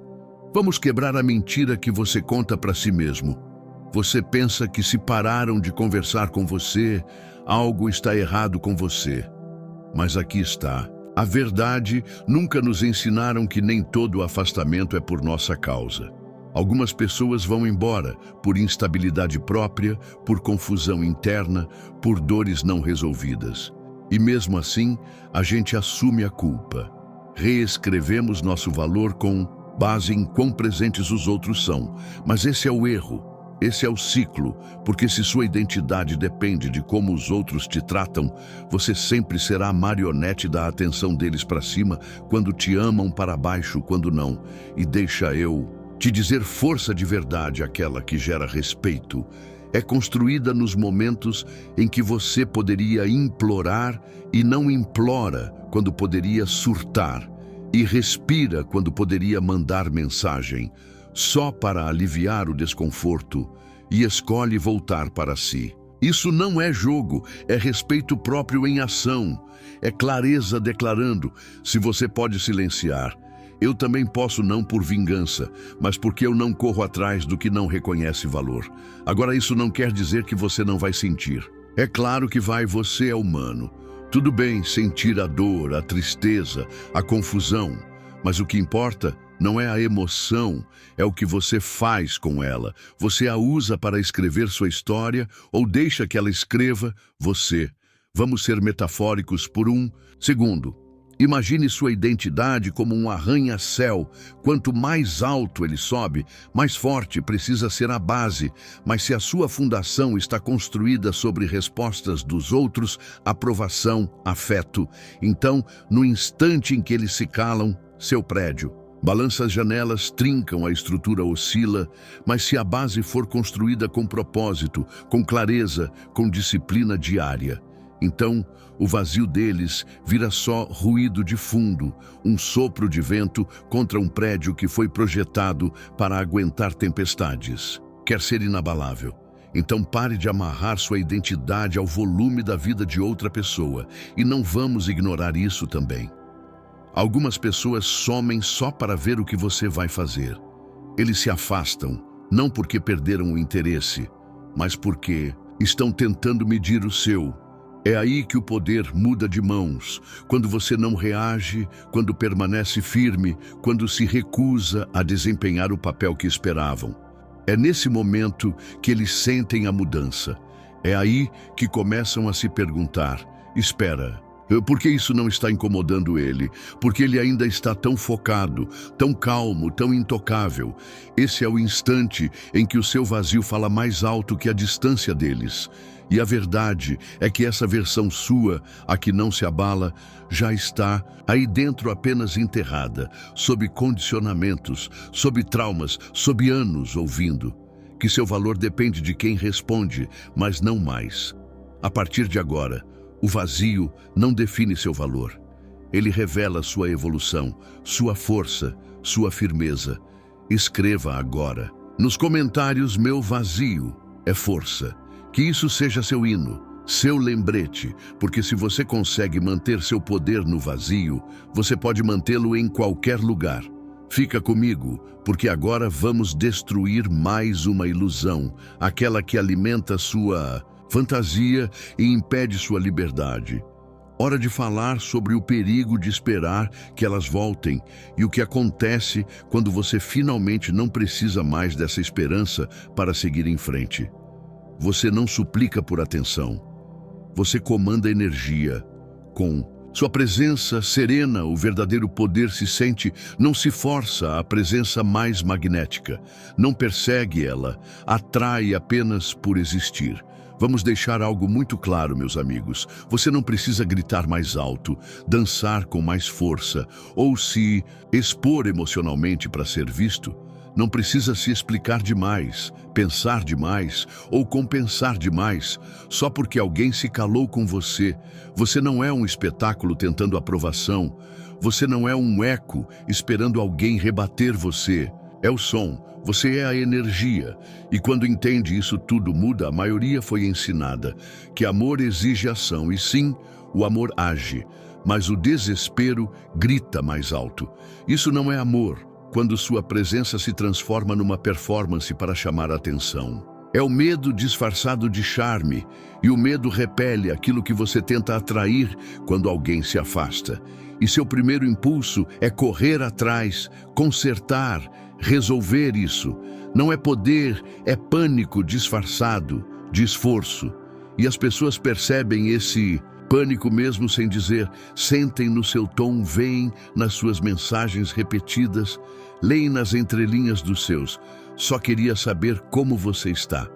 Vamos quebrar a mentira que você conta para si mesmo. Você pensa que se pararam de conversar com você, algo está errado com você. Mas aqui está. A verdade, nunca nos ensinaram que nem todo afastamento é por nossa causa. Algumas pessoas vão embora por instabilidade própria, por confusão interna, por dores não resolvidas. E mesmo assim, a gente assume a culpa. Reescrevemos nosso valor com base em quão presentes os outros são. Mas esse é o erro, esse é o ciclo, porque se sua identidade depende de como os outros te tratam, você sempre será a marionete da atenção deles para cima, quando te amam, para baixo quando não. E deixa eu te dizer, força de verdade, aquela que gera respeito, é construída nos momentos em que você poderia implorar e não implora quando poderia surtar, e respira quando poderia mandar mensagem, só para aliviar o desconforto, e escolhe voltar para si. Isso não é jogo, é respeito próprio em ação, é clareza declarando: se você pode silenciar, eu também posso, não por vingança, mas porque eu não corro atrás do que não reconhece valor. Agora, isso não quer dizer que você não vai sentir. É claro que vai, você é humano. Tudo bem sentir a dor, a tristeza, a confusão, mas o que importa não é a emoção, é o que você faz com ela. Você a usa para escrever sua história ou deixa que ela escreva você. Vamos ser metafóricos por um segundo. Imagine sua identidade como um arranha-céu. Quanto mais alto ele sobe, mais forte precisa ser a base. Mas se a sua fundação está construída sobre respostas dos outros, aprovação, afeto, então, no instante em que eles se calam, seu prédio balança as janelas, trincam, a estrutura oscila, mas se a base for construída com propósito, com clareza, com disciplina diária, então o vazio deles vira só ruído de fundo, um sopro de vento contra um prédio que foi projetado para aguentar tempestades. Quer ser inabalável? Então pare de amarrar sua identidade ao volume da vida de outra pessoa, e não vamos ignorar isso também. Algumas pessoas somem só para ver o que você vai fazer. Eles se afastam, não porque perderam o interesse, mas porque estão tentando medir o seu. É aí que o poder muda de mãos, quando você não reage, quando permanece firme, quando se recusa a desempenhar o papel que esperavam. É nesse momento que eles sentem a mudança. É aí que começam a se perguntar: espera, por que isso não está incomodando ele? Porque ele ainda está tão focado, tão calmo, tão intocável. Esse é o instante em que o seu vazio fala mais alto que a distância deles. E a verdade é que essa versão sua, a que não se abala, já está aí dentro apenas enterrada, sob condicionamentos, sob traumas, sob anos ouvindo que seu valor depende de quem responde, mas não mais. A partir de agora, o vazio não define seu valor. Ele revela sua evolução, sua força, sua firmeza. Escreva agora nos comentários: meu vazio é força. Que isso seja seu hino, seu lembrete, porque se você consegue manter seu poder no vazio, você pode mantê-lo em qualquer lugar. Fica comigo, porque agora vamos destruir mais uma ilusão, aquela que alimenta sua fantasia e impede sua liberdade. Hora de falar sobre o perigo de esperar que elas voltem e o que acontece quando você finalmente não precisa mais dessa esperança para seguir em frente. Você não suplica por atenção. Você comanda energia. Com sua presença serena, o verdadeiro poder se sente, não se força a presença mais magnética. Não persegue ela, atrai apenas por existir. Vamos deixar algo muito claro, meus amigos. Você não precisa gritar mais alto, dançar com mais força ou se expor emocionalmente para ser visto. Não precisa se explicar demais, pensar demais ou compensar demais, só porque alguém se calou com você. Você não é um espetáculo tentando aprovação. Você não é um eco esperando alguém rebater você. É o som, você é a energia. E quando entende isso tudo muda, a maioria foi ensinada que amor exige ação e sim, o amor age, mas o desespero grita mais alto. Isso não é amor. Quando sua presença se transforma numa performance para chamar a atenção. É o medo disfarçado de charme, e o medo repele aquilo que você tenta atrair quando alguém se afasta. E seu primeiro impulso é correr atrás, consertar, resolver isso. Não é poder, é pânico disfarçado de esforço. E as pessoas percebem esse pânico mesmo sem dizer, sentem no seu tom, veem nas suas mensagens repetidas, leem nas entrelinhas dos seus. Só queria saber como você está.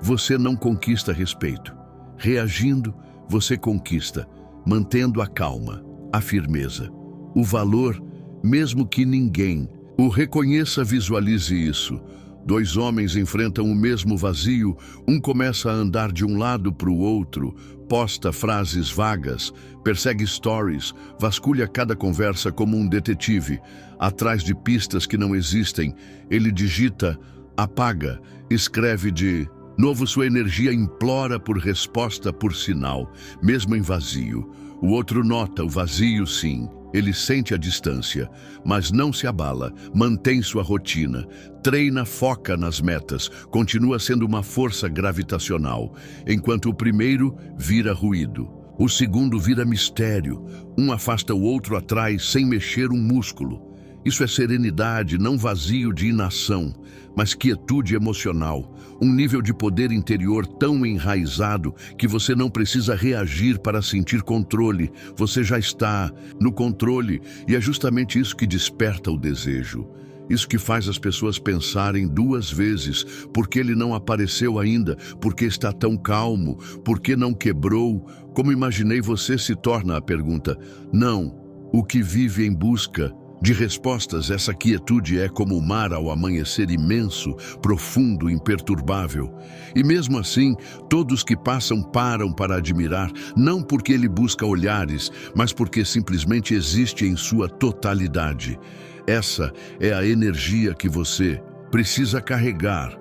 Você não conquista respeito. Reagindo, você conquista, mantendo a calma, a firmeza, o valor, mesmo que ninguém o reconheça. Visualize isso. Dois homens enfrentam o mesmo vazio, um começa a andar de um lado para o outro, posta frases vagas, persegue stories, vasculha cada conversa como um detetive. Atrás de pistas que não existem, ele digita, apaga, escreve de novo, sua energia implora por resposta, por sinal, mesmo em vazio. O outro nota o vazio, sim. Ele sente a distância, mas não se abala, mantém sua rotina, treina, foca nas metas, continua sendo uma força gravitacional, enquanto o primeiro vira ruído. O segundo vira mistério, um afasta o outro atrás sem mexer um músculo. Isso é serenidade, não vazio de inação, mas quietude emocional, um nível de poder interior tão enraizado que você não precisa reagir para sentir controle, você já está no controle e é justamente isso que desperta o desejo. Isso que faz as pessoas pensarem duas vezes, por que ele não apareceu ainda, por que está tão calmo, por que não quebrou, como imaginei você se torna a pergunta. Não, o que vive em busca de respostas, essa quietude é como o mar ao amanhecer, imenso, profundo, imperturbável. E mesmo assim, todos que passam param para admirar, não porque ele busca olhares, mas porque simplesmente existe em sua totalidade. Essa é a energia que você precisa carregar,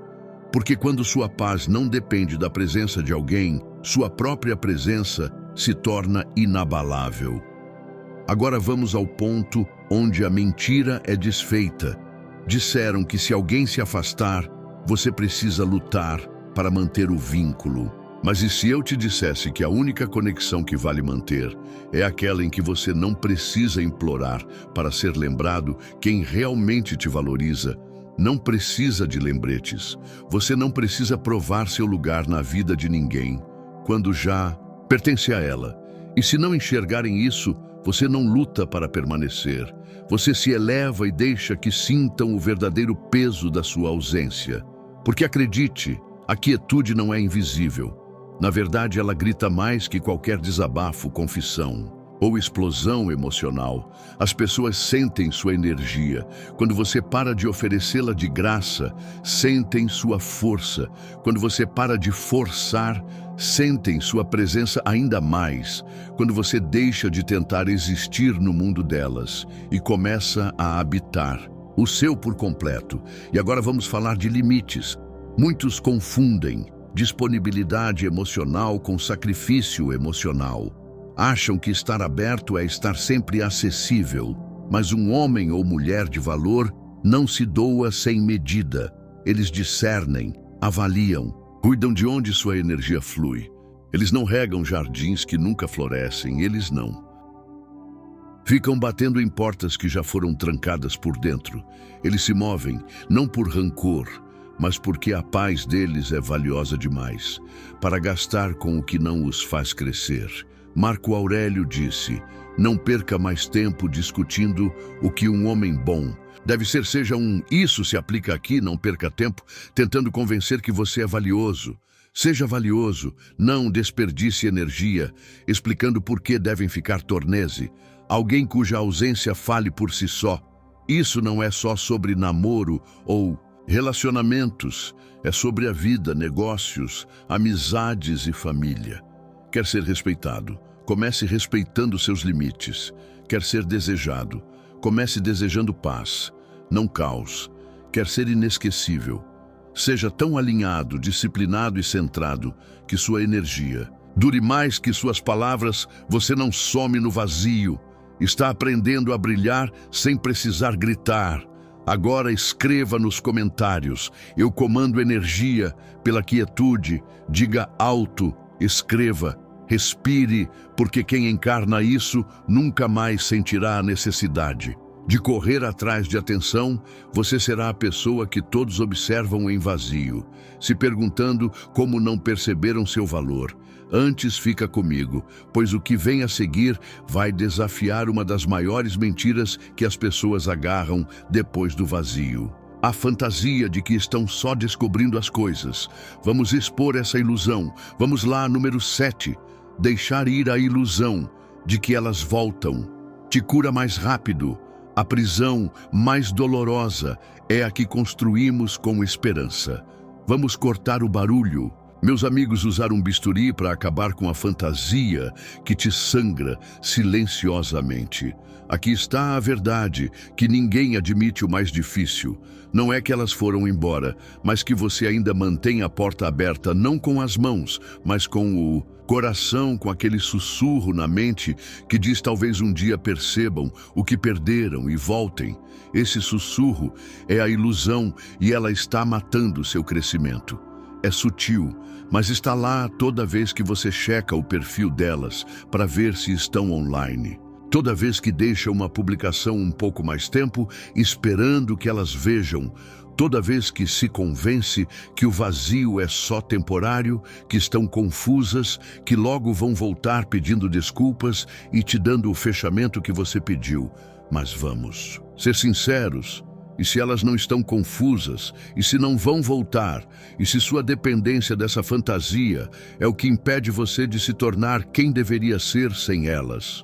porque quando sua paz não depende da presença de alguém, sua própria presença se torna inabalável. Agora vamos ao ponto onde a mentira é desfeita. Disseram que se alguém se afastar, você precisa lutar para manter o vínculo. Mas e se eu te dissesse que a única conexão que vale manter é aquela em que você não precisa implorar para ser lembrado quem realmente te valoriza? Não precisa de lembretes. Você não precisa provar seu lugar na vida de ninguém, quando já pertence a ela. E se não enxergarem isso, você não luta para permanecer. Você se eleva e deixa que sintam o verdadeiro peso da sua ausência. Porque acredite, a quietude não é invisível. Na verdade, ela grita mais que qualquer desabafo, confissão ou explosão emocional. As pessoas sentem sua energia. Quando você para de oferecê-la de graça, sentem sua força. Quando você para de forçar, sentem sua presença ainda mais. Quando você deixa de tentar existir no mundo delas e começa a habitar o seu por completo. E agora vamos falar de limites. Muitos confundem disponibilidade emocional com sacrifício emocional. Acham que estar aberto é estar sempre acessível, mas um homem ou mulher de valor não se doa sem medida. Eles discernem, avaliam, cuidam de onde sua energia flui. Eles não regam jardins que nunca florescem, eles não. Ficam batendo em portas que já foram trancadas por dentro. Eles se movem, não por rancor, mas porque a paz deles é valiosa demais, para gastar com o que não os faz crescer. Marco Aurélio disse, não perca mais tempo discutindo o que um homem bom deve ser, seja um. Isso se aplica aqui, não perca tempo tentando convencer que você é valioso. Seja valioso, não desperdice energia, explicando por que devem ficar tornese. Alguém cuja ausência fale por si só. Isso não é só sobre namoro ou relacionamentos, é sobre a vida, negócios, amizades e família. Quer ser respeitado? Comece respeitando seus limites. Quer ser desejado? Comece desejando paz, não caos. Quer ser inesquecível? Seja tão alinhado, disciplinado e centrado que sua energia dure mais que suas palavras. Você não some no vazio. Está aprendendo a brilhar sem precisar gritar. Agora escreva nos comentários. Eu comando energia pela quietude. Diga alto, escreva. Respire, porque quem encarna isso nunca mais sentirá a necessidade de correr atrás de atenção. Você será a pessoa que todos observam em vazio, se perguntando como não perceberam seu valor. Antes fica comigo, pois o que vem a seguir vai desafiar uma das maiores mentiras que as pessoas agarram depois do vazio. A fantasia de que estão só descobrindo as coisas. Vamos expor essa ilusão. Vamos lá, número 7. Deixar ir a ilusão de que elas voltam. Te cura mais rápido. A prisão mais dolorosa é a que construímos com esperança. Vamos cortar o barulho. Meus amigos, usar um bisturi para acabar com a fantasia que te sangra silenciosamente. Aqui está a verdade, que ninguém admite o mais difícil. Não é que elas foram embora, mas que você ainda mantém a porta aberta, não com as mãos, mas com o coração, com aquele sussurro na mente que diz talvez um dia percebam o que perderam e voltem. Esse sussurro é a ilusão e ela está matando seu crescimento. É sutil, mas está lá toda vez que você checa o perfil delas para ver se estão online. Toda vez que deixa uma publicação um pouco mais tempo, esperando que elas vejam. Toda vez que se convence que o vazio é só temporário, que estão confusas, que logo vão voltar pedindo desculpas e te dando o fechamento que você pediu. Mas vamos ser sinceros. E se elas não estão confusas, e se não vão voltar, e se sua dependência dessa fantasia é o que impede você de se tornar quem deveria ser sem elas.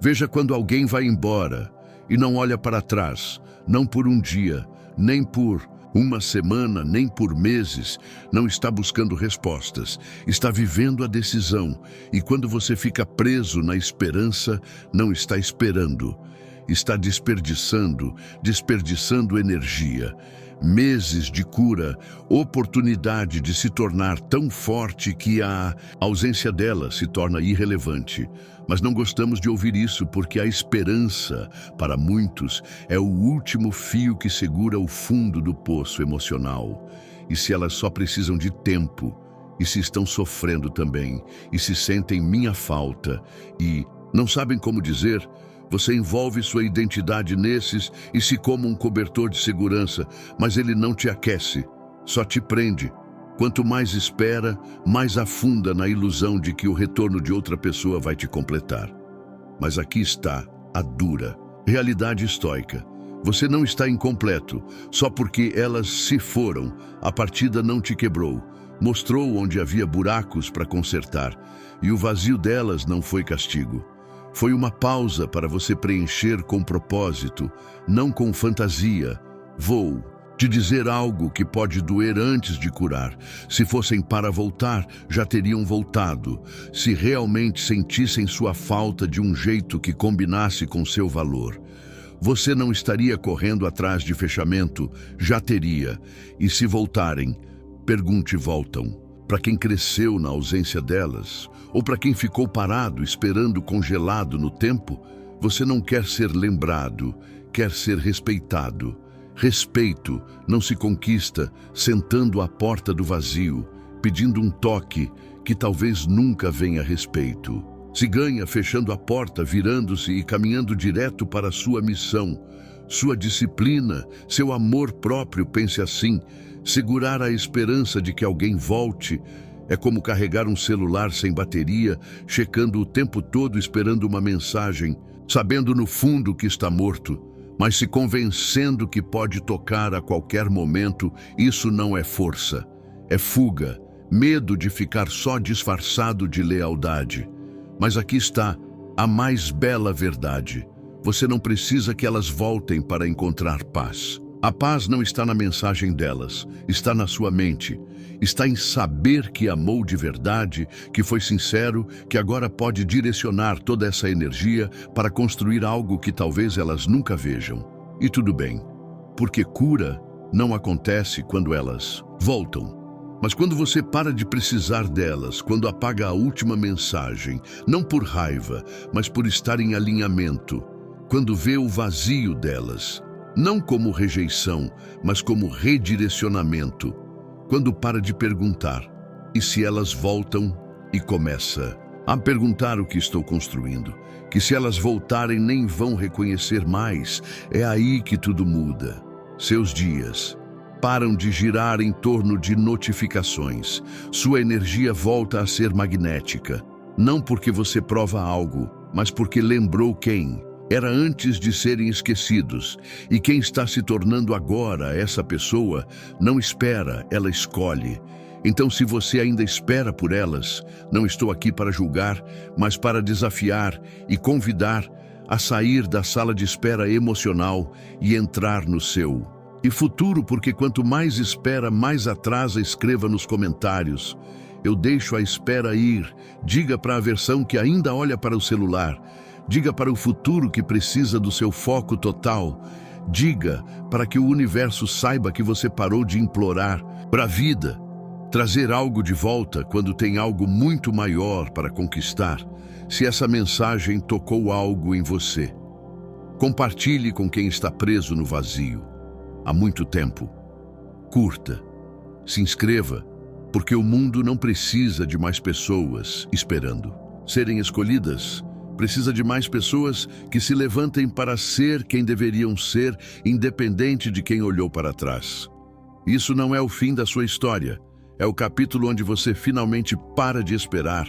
Veja quando alguém vai embora e não olha para trás, não por um dia, nem por uma semana, nem por meses, não está buscando respostas, está vivendo a decisão. E quando você fica preso na esperança, não está esperando. Está desperdiçando energia, meses de cura, oportunidade de se tornar tão forte que a ausência dela se torna irrelevante. Mas não gostamos de ouvir isso porque a esperança, para muitos, é o último fio que segura o fundo do poço emocional. E se elas só precisam de tempo, e se estão sofrendo também, e se sentem minha falta, e não sabem como dizer, você envolve sua identidade nesses e se como um cobertor de segurança, mas ele não te aquece, só te prende. Quanto mais espera, mais afunda na ilusão de que o retorno de outra pessoa vai te completar. Mas aqui está a dura realidade estoica. Você não está incompleto, só porque elas se foram, a partida não te quebrou. Mostrou onde havia buracos para consertar, e o vazio delas não foi castigo. Foi uma pausa para você preencher com propósito, não com fantasia. Vou te dizer algo que pode doer antes de curar. Se fossem para voltar, já teriam voltado. Se realmente sentissem sua falta de um jeito que combinasse com seu valor. Você não estaria correndo atrás de fechamento, já teria. E se voltarem, pergunte: voltam para quem cresceu na ausência delas, ou para quem ficou parado, esperando congelado no tempo? Você não quer ser lembrado, quer ser respeitado. Respeito não se conquista sentando à porta do vazio, pedindo um toque que talvez nunca venha respeito. Se ganha fechando a porta, virando-se e caminhando direto para a sua missão, sua disciplina, seu amor próprio. Pense assim: segurar a esperança de que alguém volte é como carregar um celular sem bateria, checando o tempo todo, esperando uma mensagem, sabendo no fundo que está morto, mas se convencendo que pode tocar a qualquer momento. Isso não é força, é fuga, medo de ficar só disfarçado de lealdade. Mas aqui está a mais bela verdade. Você não precisa que elas voltem para encontrar paz. A paz não está na mensagem delas, está na sua mente. Está em saber que amou de verdade, que foi sincero, que agora pode direcionar toda essa energia para construir algo que talvez elas nunca vejam. E tudo bem, porque cura não acontece quando elas voltam. Mas quando você para de precisar delas, quando apaga a última mensagem, não por raiva, mas por estar em alinhamento, quando vê o vazio delas, não como rejeição, mas como redirecionamento, quando para de perguntar, e se elas voltam, e começa a perguntar o que estou construindo, que se elas voltarem nem vão reconhecer mais, é aí que tudo muda. Seus dias param de girar em torno de notificações. Sua energia volta a ser magnética. Não porque você prova algo, mas porque lembrou quem era antes de serem esquecidos. E quem está se tornando agora essa pessoa não espera, ela escolhe. Então, se você ainda espera por elas, não estou aqui para julgar, mas para desafiar e convidar a sair da sala de espera emocional e entrar no seu e futuro, porque quanto mais espera, mais atrasa. Escreva nos comentários: eu deixo a espera ir. Diga para a versão que ainda olha para o celular. Diga para o futuro que precisa do seu foco total. Diga para que o universo saiba que você parou de implorar para a vida trazer algo de volta quando tem algo muito maior para conquistar. Se essa mensagem tocou algo em você, compartilhe com quem está preso no vazio há muito tempo. Curta, se inscreva, porque o mundo não precisa de mais pessoas esperando serem escolhidas. Precisa de mais pessoas que se levantem para ser quem deveriam ser, independente de quem olhou para trás. Isso não é o fim da sua história. É o capítulo onde você finalmente para de esperar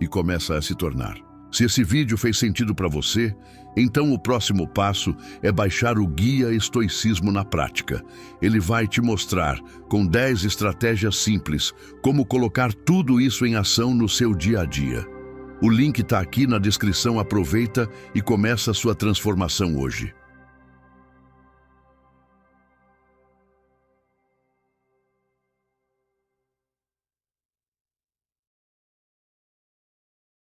e começa a se tornar. Se esse vídeo fez sentido para você, então o próximo passo é baixar o Guia Estoicismo na Prática. Ele vai te mostrar, com 10 estratégias simples, como colocar tudo isso em ação no seu dia a dia. O link está aqui na descrição. Aproveita e começa a sua transformação hoje.